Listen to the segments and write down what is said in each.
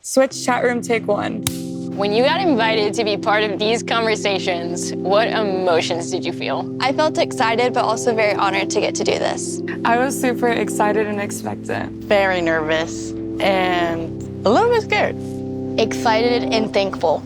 Switch chat room, take one. When you got invited to be part of these conversations, what emotions did you feel? I felt excited, but also very honored to get to do this. I was super excited and expectant. Very nervous and a little bit scared. Excited and thankful.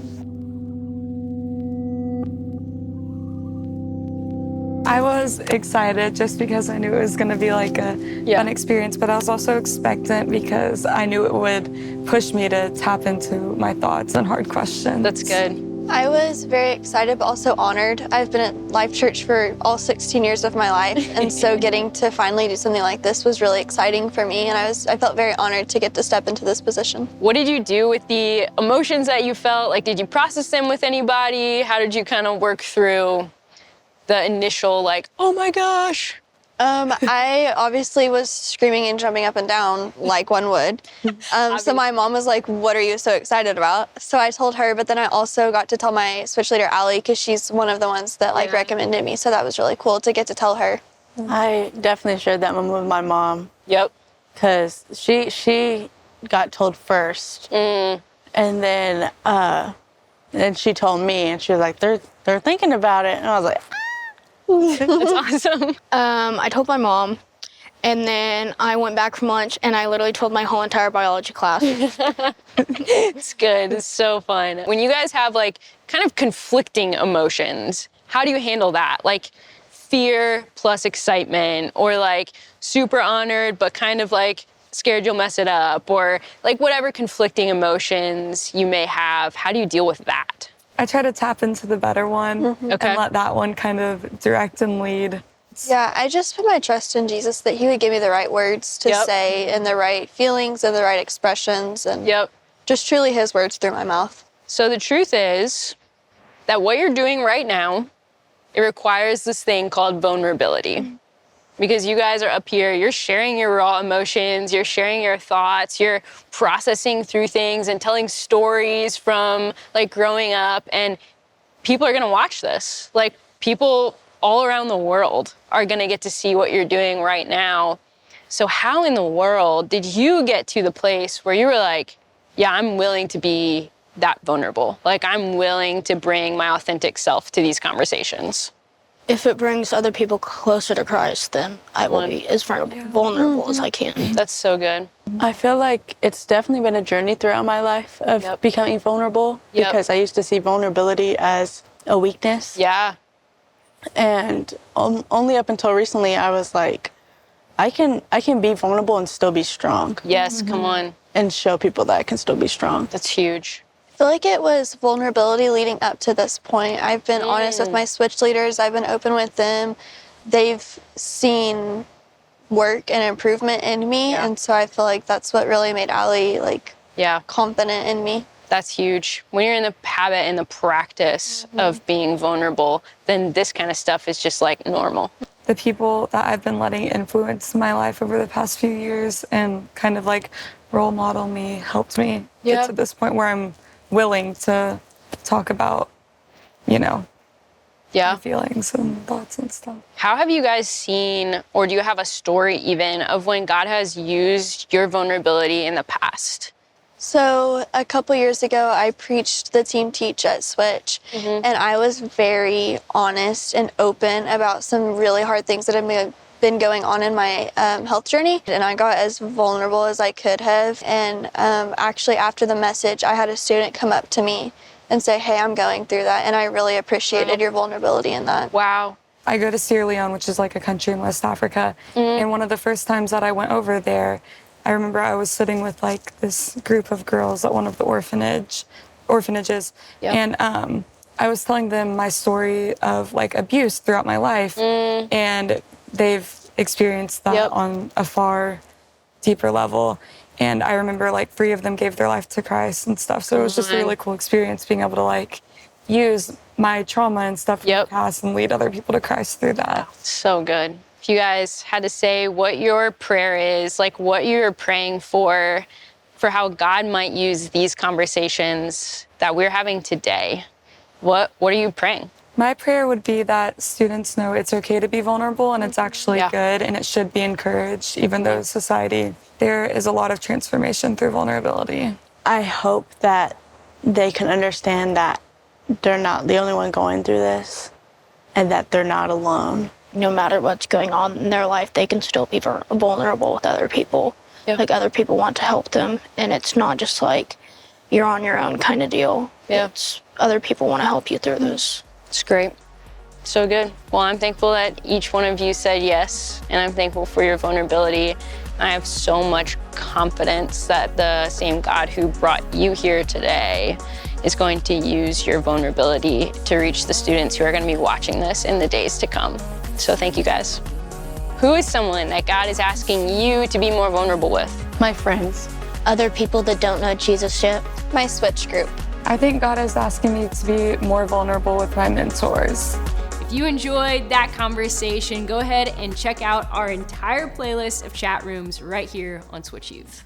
I was excited just because I knew it was going to be like a fun experience, but I was also expectant because I knew it would push me to tap into my thoughts and hard questions. That's good. I was very excited, but also honored. I've been at Life.Church for all 16 years of my life, and so getting to finally do something like this was really exciting for me, and I felt very honored to get to step into this position. What did you do with the emotions that you felt? Like, did you process them with anybody? How did you kind of work through the initial, like, oh my gosh? I obviously was screaming and jumping up and down like one would. So my mom was like, what are you so excited about? So I told her, but then I also got to tell my switch leader, Allie, because she's one of the ones that recommended me. So that was really cool to get to tell her. I definitely shared that moment with my mom. Yep. Because she got told first. And then she told me, and she was like, they're thinking about it. And I was like, That's awesome. I told my mom, and then I went back from lunch, and I literally told my whole entire biology class. It's good. It's so fun. When you guys have, like, kind of conflicting emotions, how do you handle that? Like, fear plus excitement, or, like, super honored, but kind of, like, scared you'll mess it up, or, like, whatever conflicting emotions you may have. How do you deal with that? I try to tap into the better one and let that one kind of direct and lead. Yeah, I just put my trust in Jesus that he would give me the right words to say and the right feelings and the right expressions and just truly his words through my mouth. So the truth is that what you're doing right now, it requires this thing called vulnerability. Because you guys are up here, you're sharing your raw emotions, you're sharing your thoughts, you're processing through things and telling stories from, like, growing up, and people are gonna watch this. Like, people all around the world are gonna get to see what you're doing right now. So how in the world did you get to the place where you were like, yeah, I'm willing to be that vulnerable? Like, I'm willing to bring my authentic self to these conversations. If it brings other people closer to Christ, then I will be as vulnerable as I can. That's so good. I feel like it's definitely been a journey throughout my life of becoming vulnerable because I used to see vulnerability as a weakness. Yeah. And only up until recently, I was like, I can be vulnerable and still be strong. Yes, come on. And show people that I can still be strong. That's huge. I feel like it was vulnerability leading up to this point. I've been honest with my switch leaders. I've been open with them. They've seen work and improvement in me. And so I feel like that's what really made Allie confident in me. That's huge. When you're in the habit and the practice of being vulnerable, then this kind of stuff is just like normal. The people that I've been letting influence my life over the past few years and kind of like role model me, helped me get to this point where I'm willing to talk about, my feelings and thoughts and stuff. How have you guys seen, or do you have a story even, of when God has used your vulnerability in the past? So a couple years ago, I preached the Team Teach at Switch, and I was very honest and open about some really hard things that have been going on in my health journey, and I got as vulnerable as I could have. And actually, after the message, I had a student come up to me and say, hey, I'm going through that, and I really appreciated your vulnerability in that. Wow. I go to Sierra Leone, which is like a country in West Africa, and one of the first times that I went over there, I remember I was sitting with like this group of girls at one of the orphanages, and I was telling them my story of like abuse throughout my life, and they've experienced that on a far deeper level. And I remember like 3 of them gave their life to Christ and stuff. So it was just a really cool experience being able to like use my trauma and stuff from the past and lead other people to Christ through that. So good. If you guys had to say what your prayer is, like what you're praying for how God might use these conversations that we're having today, what are you praying? My prayer would be that students know it's okay to be vulnerable and it's actually good and it should be encouraged, even though society, there is a lot of transformation through vulnerability. I hope that they can understand that they're not the only one going through this and that they're not alone. No matter what's going on in their life, they can still be vulnerable with other people. Yeah. Like, other people want to help them, and it's not just like you're on your own kind of deal. Yeah. It's other people want to help you through this. It's great. So good. Well, I'm thankful that each one of you said yes, and I'm thankful for your vulnerability. I have so much confidence that the same God who brought you here today is going to use your vulnerability to reach the students who are going to be watching this in the days to come. So thank you guys. Who is someone that God is asking you to be more vulnerable with? My friends. Other people that don't know Jesus yet. My switch group. I think God is asking me to be more vulnerable with my mentors. If you enjoyed that conversation, go ahead and check out our entire playlist of chat rooms right here on Switch Youth.